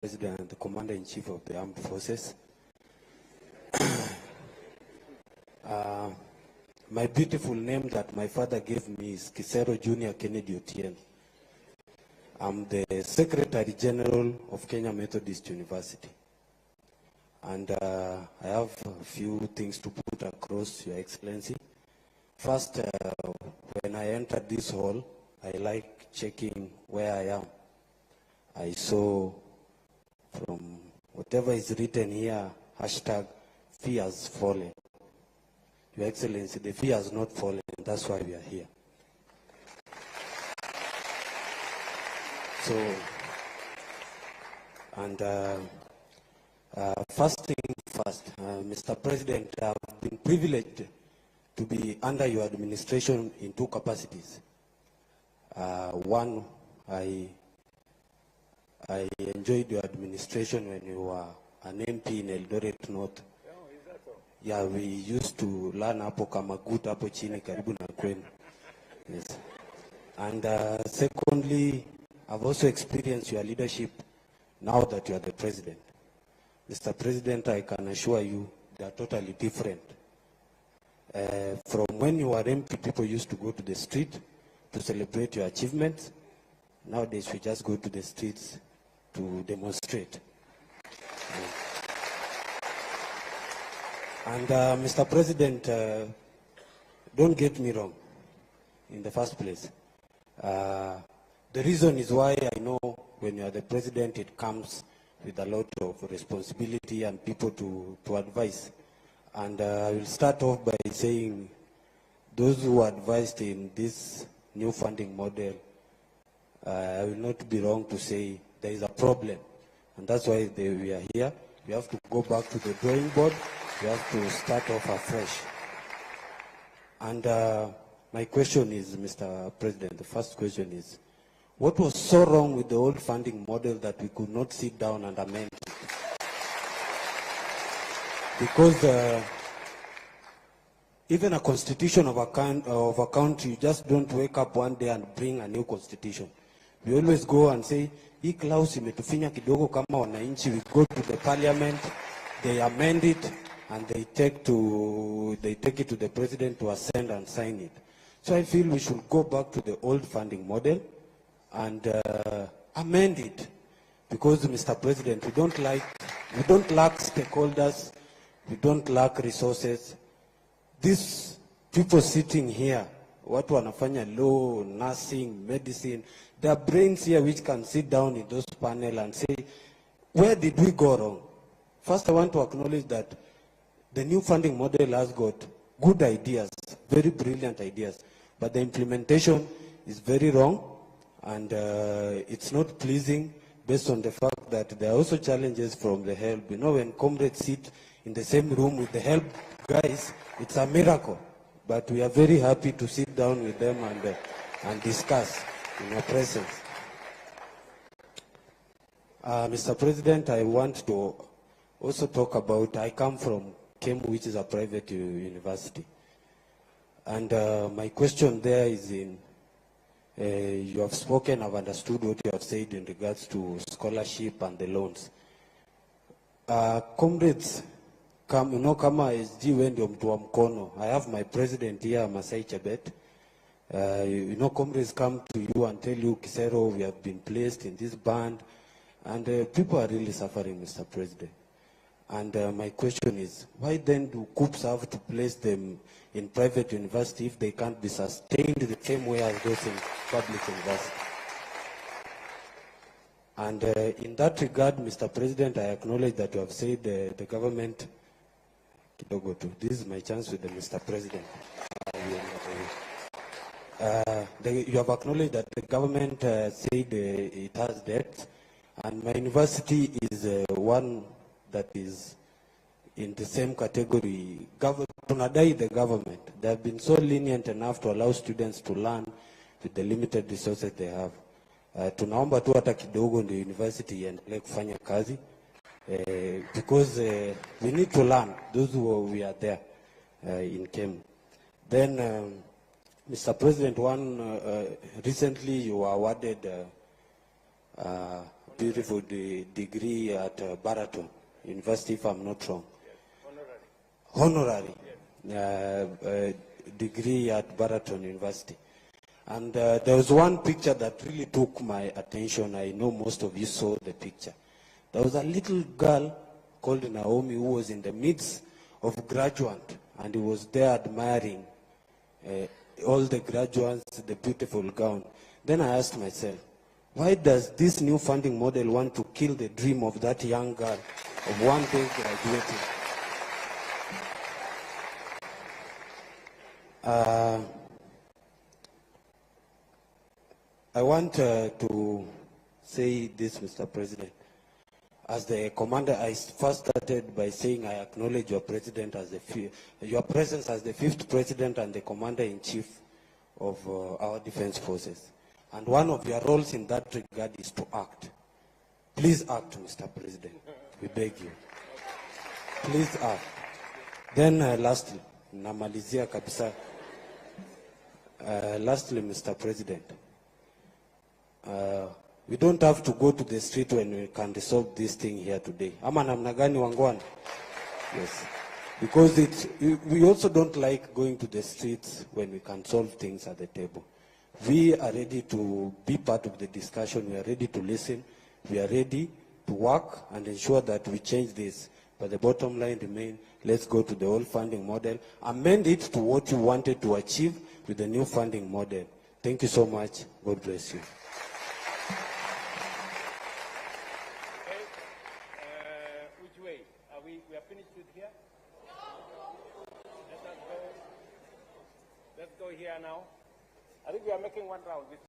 President and the Commander-in-Chief of the Armed Forces. My beautiful name that my father gave me is Kisero Junior Kennedy Otieno. I'm the Secretary General of Kenya Methodist University. And I have a few things to put across, Your Excellency. First, when I entered this hall, I like checking where I am. I saw from whatever is written here, hashtag fear has fallen. Your Excellency, the fear has not fallen, that's why we are here. So, and first thing first, Mr. President, I've been privileged to be under your administration in two capacities. One, I enjoyed your administration when you were an MP in Eldoret North. Yeah, we used to learn hapo kama good hapo chini karibu na kwenu. Yes. And secondly, I've also experienced your leadership now that you are the president. Mr. President, I can assure you they are totally different. From when you were MP, people used to go to the street to celebrate your achievements. Nowadays, we just go to the streets to demonstrate. And Mr. President, don't get me wrong in the first place. The reason is why I know when you are the president, it comes with a lot of responsibility and people to advise. And I will start off by saying those who advised in this new funding model, I will not be wrong to say there is a problem. And that's why we are here. We have to go back to the drawing board. We have to start off afresh. And my question is, Mr. President, the first question is, what was so wrong with the old funding model that we could not sit down and amend it? Because even a constitution of a country, you just don't wake up one day and bring a new constitution. We always go and say, hii clause imetufinya kidogo kama wananchi. We go to the parliament, they amend it, and they take it to the president to assent and sign it. So I feel we should go back to the old funding model and amend it. Because, Mr. President, we don't lack stakeholders, we don't lack resources. These people sitting here, watu wanafanya law, nursing, medicine, there are brains here which can sit down in those panel and say, where did we go wrong? First, I want to acknowledge that the new funding model has got good ideas, very brilliant ideas, but the implementation is very wrong, and it's not pleasing based on the fact that there are also challenges from the help. You know, when comrades sit in the same room with the help guys, it's a miracle. But we are very happy to sit down with them and discuss in your presence. Mr. President, I want to also talk about, I come from KEMU, which is a private university. And my question there is in, you have spoken, I've understood what you have said in regards to scholarship and the loans. Comrades, you know, kama SG wendi mtu wa mkono. I have my president here, Masai Chebet. You know, comrades come to you and tell you, Kisero, we have been placed in this band. And people are really suffering, Mr. President. And my question is, why then do COOPs have to place them in private university if they can't be sustained the same way as those in public university? And in that regard, Mr. President, I acknowledge that you have said the government, this is my chance with the Mr. President. You have acknowledged that the government said it has debt, and my university is one that is in the same category. Tunadai the government. They have been so lenient enough to allow students to learn with the limited resources they have. Tunaomba tu hata kidogo ndio university iendelee kufanya kazi. Because we need to learn, those who we are there in KEMU. Then, Mr. President, recently you were awarded beautiful degree at Baraton University, if I'm not wrong. Honorary. Degree at Baraton University. And there was one picture that really took my attention. I know most of you saw the picture. There was a little girl called Naomi who was in the midst of graduate, and he was there admiring all the graduates, the beautiful gown. Then I asked myself, why does this new funding model want to kill the dream of that young girl of one day graduating? I want to say this, Mr. President. As the commander, I first started by saying I acknowledge your president as your presence as the 5th president and the commander-in-chief of our defense forces. And one of your roles in that regard is to act. Please act, Mr. President. We beg you. Please act. Then lastly, namalizia kabisa. Lastly, Mr. President, we don't have to go to the street when we can resolve this thing here today. Ama namna gani wangwana? Yes. Because we also don't like going to the streets when we can solve things at the table. We are ready to be part of the discussion. We are ready to listen. We are ready to work and ensure that we change this. But the bottom line remains, let's go to the old funding model. Amend it to what you wanted to achieve with the new funding model. Thank you so much. God bless you. Which way? We are finished with here? Let's go here now. I think we are making one round.